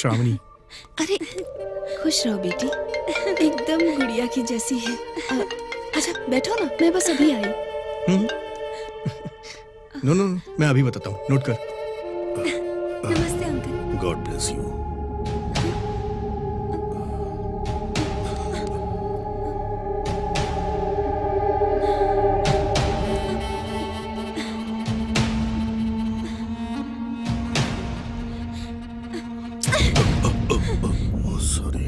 श्रावणी। अरे खुश रहो बेटी, एकदम गुड़िया की जैसी है। अच्छा बैठो ना, मैं बस अभी आई। नो नो, मैं अभी बताता हूँ, नोट कर। नमस्ते uncle. God bless you. Sorry.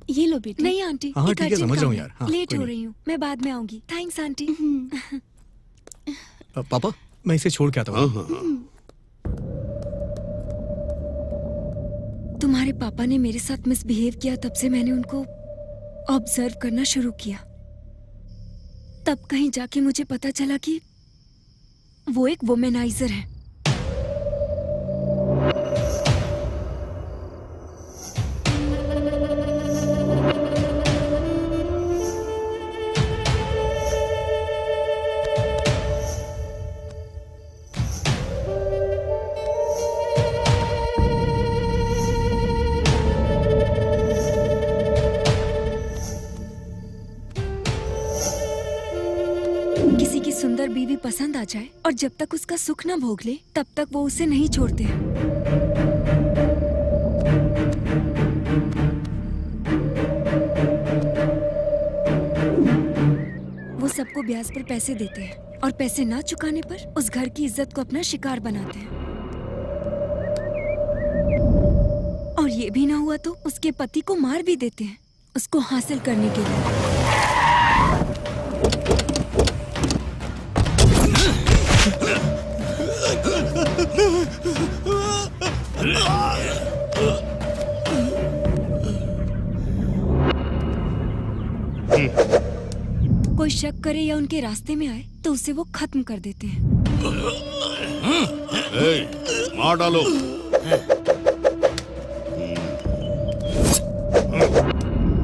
ये लो बेटी। नहीं आंटी, हाँ, एक ठीक है, अर्जेंट समझ रहा काम हूँ है। यार। हाँ, लेट कोई हो नहीं। रही हूँ, मैं बाद में आऊंगी। Thanks aunty. पापा, मैं इसे छोड़ के आता हाँ हूँ। हाँ हाँ। तुम्हारे पापा ने मेरे साथ मिसबिहेव किया, तब से मैंने उनको ऑब्जर्व करना शुरू किया। तब कहीं जाके मुझे पता चला कि वो एक वुमेनाइजर है। किसी की सुंदर बीवी पसंद आ जाए और जब तक उसका सुख न भोग ले, तब तक वो उसे नहीं छोड़ते हैं। वो सबको ब्याज पर पैसे देते हैं और पैसे ना चुकाने पर उस घर की इज्जत को अपना शिकार बनाते हैं। और ये भी ना हुआ तो उसके पति को मार भी देते हैं, उसको हासिल करने के लिए। कोई शक करे या उनके रास्ते में आए तो उसे वो खत्म कर देते हैं। मार डालो।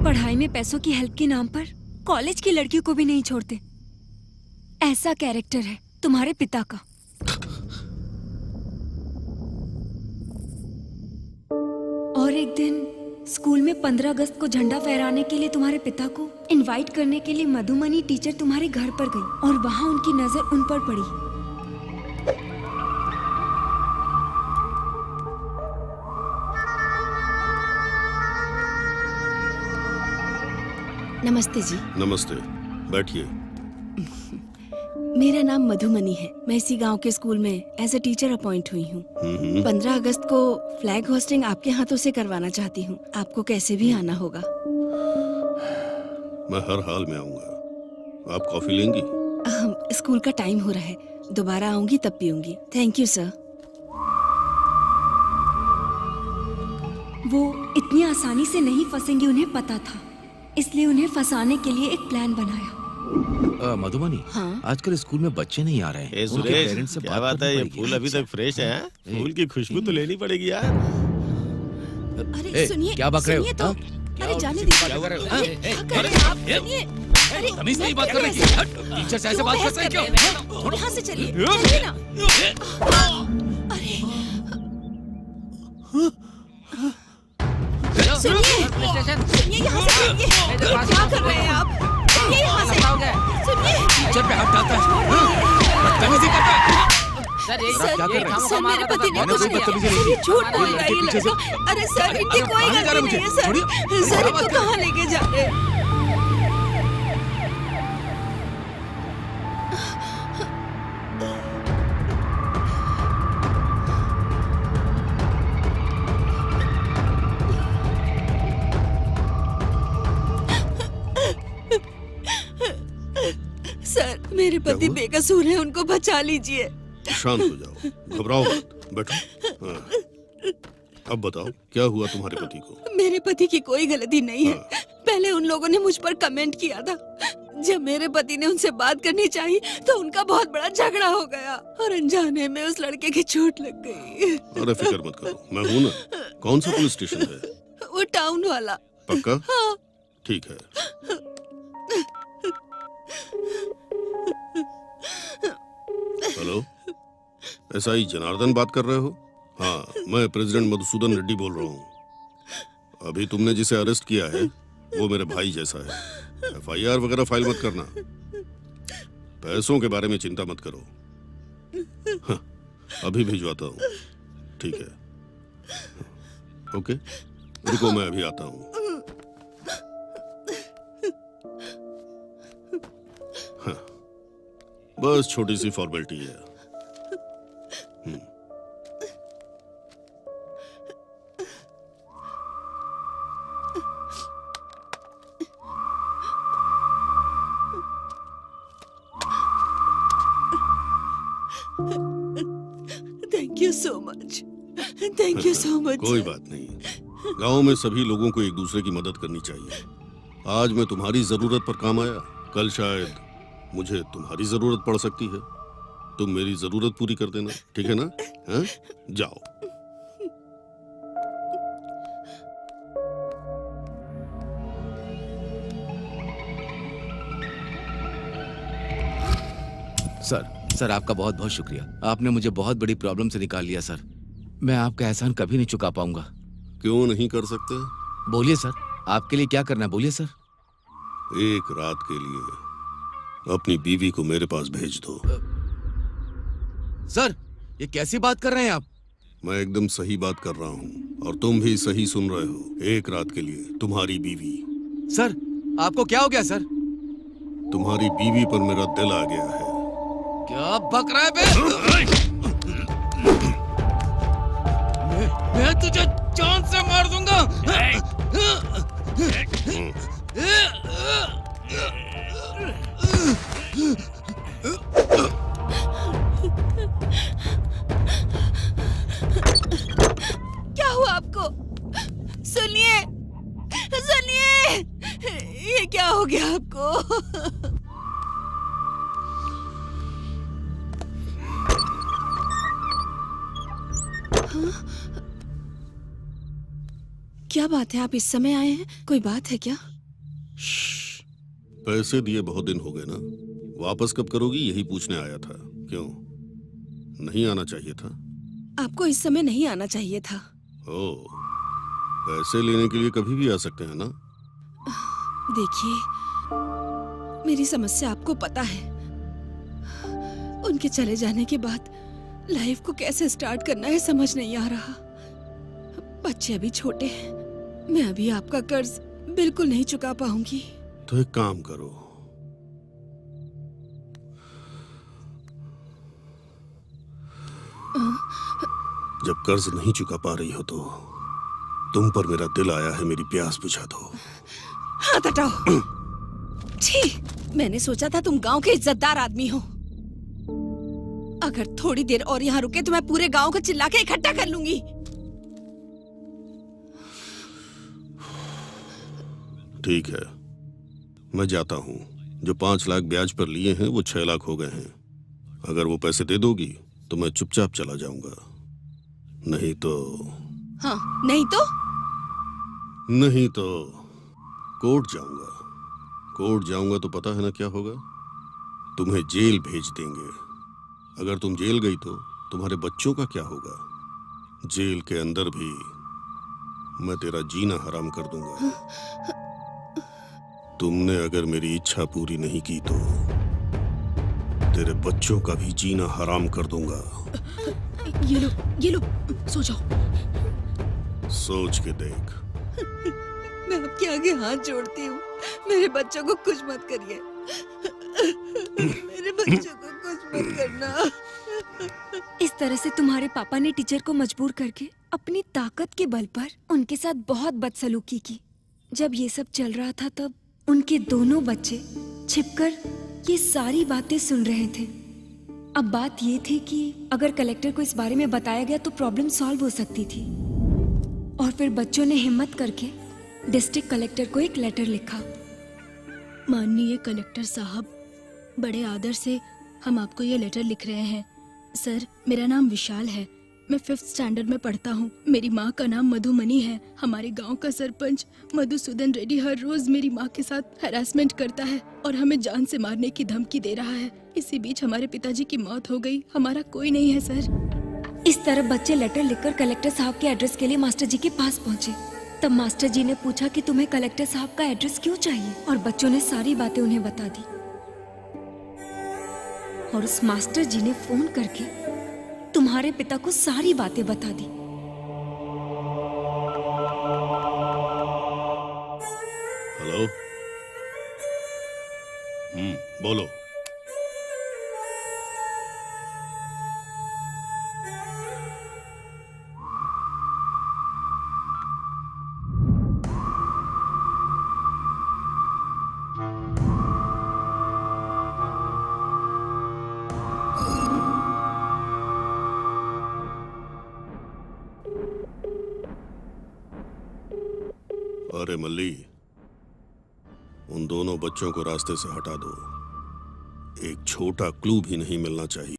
पढ़ाई में पैसों की हेल्प के नाम पर कॉलेज की लड़कियों को भी नहीं छोड़ते। ऐसा कैरेक्टर है तुम्हारे पिता का। और एक दिन स्कूल में 15 अगस्त को झंडा फहराने के लिए तुम्हारे पिता को इनवाइट करने के लिए मधुमनी टीचर तुम्हारे घर पर गई और वहां उनकी नजर उन पर पड़ी। नमस्ते जी। नमस्ते, बैठिए। मेरा नाम मधुमनी है। मैं इसी गांव के स्कूल में एज ए टीचर अपॉइंट हुई हूँ। 15 अगस्त को फ्लैग होस्टिंग आपके हाथों से करवाना चाहती हूँ। आपको कैसे भी आना होगा। मैं हर हाल में आऊंगा। आप कॉफी लेंगी? स्कूल का टाइम हो रहा है, दोबारा आऊंगी तब पीऊंगी। Thank you sir. वो इतनी आसानी से नहीं फंसेंगे, उन्हें पता था, इसलिए उन्हें फंसाने के लिए एक प्लान बनाया। मधुमनी, हाँ? आजकल स्कूल में बच्चे नहीं आ रहे हैं। ए उनके सुरेश, पेरेंट्स से क्या बात बात है? करनी ये पड़ेगी। फूल अभी तक फ्रेश है? ए, फूल की खुशबू तो लेनी पड़ेगी यार। अरे सुनिए, क्या बक रहे हो? सुनिए तो। हाँ? अरे जाने दीजिए। क्या कर रहे हो? अरे, क्या कर रहे हैं आप? सुनिए। अरे तमीज नहीं बात मैं करने की। कैसे- टीचर से ऐसे क्यों बात बहस करते हैं कर क्यों? रहे हैं? यहाँ से चलिए, चलिए ना। अरे सुनिए, यहाँ से चलिए। क्या कर रहे हैं आप? चलिए यहाँ से। सुनिए। टीचर पे हाथ डालता है, बदतमीजी करता है। सर, क्या कर रहे हैं? सर मेरे पति ने मैंने कुछ कोई नहीं बदतमीजी किया। नहीं सर, ये की। झूठ बोल रहा है ये पीछे से- लड़का। अरे सर, इनकी कोई कहाँ ले जा रहे गलती हैं नहीं है मुझे? सर। छोड़िए। सर इनको कहाँ लेके जा रहे हैं? सर मेरे पति क्या हुआ? बेकसूर हैं, उनको बचा लीजिए। शांत हो जाओ, घबराओ मत, बैठो। हाँ। अब बताओ, क्या हुआ तुम्हारे पति को? मेरे पति की कोई गलती नहीं है। हाँ। पहले उन लोगों ने मुझ पर कमेंट किया था। जब मेरे पति ने उनसे बात करनी चाहिए तो उनका बहुत बड़ा झगड़ा हो गया और अनजाने में उस लड़के की चोट लग गई। अरे फिक्र मत करो, मैं हूं ना। कौन सा पुलिस स्टेशन है? वो टाउन वाला। पक्का? हाँ। ठीक है। हेलो, एसआई जनार्दन बात कर रहे हो? हाँ, मैं प्रेसिडेंट मधुसूदन रेड्डी बोल रहा हूँ। अभी तुमने जिसे अरेस्ट किया है वो मेरे भाई जैसा है। एफआईआर वगैरह फाइल मत करना। पैसों के बारे में चिंता मत करो। हाँ, अभी भिजवाता हूँ। ठीक है, ओके, रुको मैं अभी आता हूँ। हाँ, बस छोटी सी फॉर्मेलिटी है। Thank you so much, thank you so much. कोई बात नहीं। गांव में सभी लोगों को एक दूसरे की मदद करनी चाहिए। आज मैं तुम्हारी जरूरत पर काम आया, कल शायद मुझे तुम्हारी जरूरत पड़ सकती है। तुम मेरी जरूरत पूरी कर देना, ठीक है ना? हाँ? जाओ। सर आपका बहुत बहुत शुक्रिया। आपने मुझे बहुत बड़ी प्रॉब्लम से निकाल लिया सर। मैं आपका एहसान कभी नहीं चुका पाऊंगा। क्यों नहीं कर सकते? बोलिए सर, आपके लिए क्या करना है, बोलिए सर। एक रात के लिए अपनी बीवी को मेरे पास भेज दो। सर ये कैसी बात कर रहे हैं आप? मैं एकदम सही बात कर रहा हूँ और तुम भी सही सुन रहे हो। एक रात के लिए तुम्हारी बीवी। सर आपको क्या हो गया सर? तुम्हारी बीवी पर मेरा दिल आ गया है। क्या बक रहा है बे? मैं तुझे जान से मार दूंगा। क्या हुआ आपको? सुनिए, सुनिए, ये क्या हो गया आपको? क्या बात है, आप इस समय आए हैं? कोई बात है क्या? पैसे दिए बहुत दिन हो गए ना, वापस कब करोगी यही पूछने आया था। क्यों नहीं आना चाहिए था? आपको इस समय नहीं आना चाहिए था। ओ, पैसे लेने के लिए कभी भी आ सकते हैं ना? देखिए, मेरी समस्या आपको पता है। उनके चले जाने के बाद लाइफ को कैसे स्टार्ट करना है समझ नहीं आ रहा। बच्चे अभी छोटे हैं, मैं अभी आपका कर्ज बिल्कुल नहीं चुका पाऊंगी। तो एक काम करो, जब कर्ज नहीं चुका पा रही हो तो तुम पर मेरा दिल आया है, मेरी प्यास बुझा दो। हाथ हटाओ। छी, मैंने सोचा था तुम गांव के इज्जतदार आदमी हो। अगर थोड़ी देर और यहाँ रुके तो मैं पूरे गांव को चिल्ला के इकट्ठा कर लूंगी। ठीक है, मैं जाता हूँ। जो 5 लाख ब्याज पर लिए हैं वो 6 लाख हो गए हैं। अगर वो पैसे दे दोगी तो मैं चुपचाप चला जाऊंगा। नहीं तो नहीं तो कोर्ट जाऊंगा। कोर्ट जाऊंगा तो पता है ना क्या होगा? तुम्हें जेल भेज देंगे। अगर तुम जेल गई तो तुम्हारे बच्चों का क्या होगा? जेल के अंदर भी मैं तेरा जीना हराम कर दूंगा। तुमने अगर मेरी इच्छा पूरी नहीं की तो तेरे बच्चों का भी जीना हराम कर दूंगा। ये लो, सो जाओ। सोच के देख। मैं आपके आगे हाथ जोड़ती हूँ, मेरे बच्चों को कुछ मत करिए। मेरे बच्चों को कुछ मत करना। इस तरह से तुम्हारे पापा ने टीचर को मजबूर करके अपनी ताकत के बल पर उनके साथ बहुत बदसलूकी की। जब ये सब चल रहा था तब उनके दोनों बच्चे छिपकर ये सारी बातें सुन रहे थे। अब बात ये थी कि अगर कलेक्टर को इस बारे में बताया गया तो प्रॉब्लम सॉल्व हो सकती थी। और फिर बच्चों ने हिम्मत करके डिस्ट्रिक्ट कलेक्टर को एक लेटर लिखा। माननीय कलेक्टर साहब, बड़े आदर से हम आपको ये लेटर लिख रहे हैं। सर, मेरा नाम विशाल है। मैं 5th स्टैंडर्ड में पढ़ता हूँ। मेरी माँ का नाम मधुमनी है। हमारे गांव का सरपंच मधुसूदन रेड्डी हर रोज मेरी माँ के साथ हैरासमेंट करता है और हमें जान से मारने की धमकी दे रहा है। इसी बीच हमारे पिताजी की मौत हो गई। हमारा कोई नहीं है सर। इस तरह बच्चे लेटर लिखकर कलेक्टर साहब के एड्रेस के लिए मास्टर जी के पास पहुंचे। तब मास्टर जी ने पूछा कि तुम्हें कलेक्टर साहब का एड्रेस क्यों चाहिए, और बच्चों ने सारी बातें उन्हें बता दी। और उस मास्टर जी ने फोन करके तुम्हारे पिता को सारी बातें बता दी। हेलो। बोलो। अरे मल्ली, उन दोनों बच्चों को रास्ते से हटा दो। एक छोटा क्लू भी नहीं मिलना चाहिए।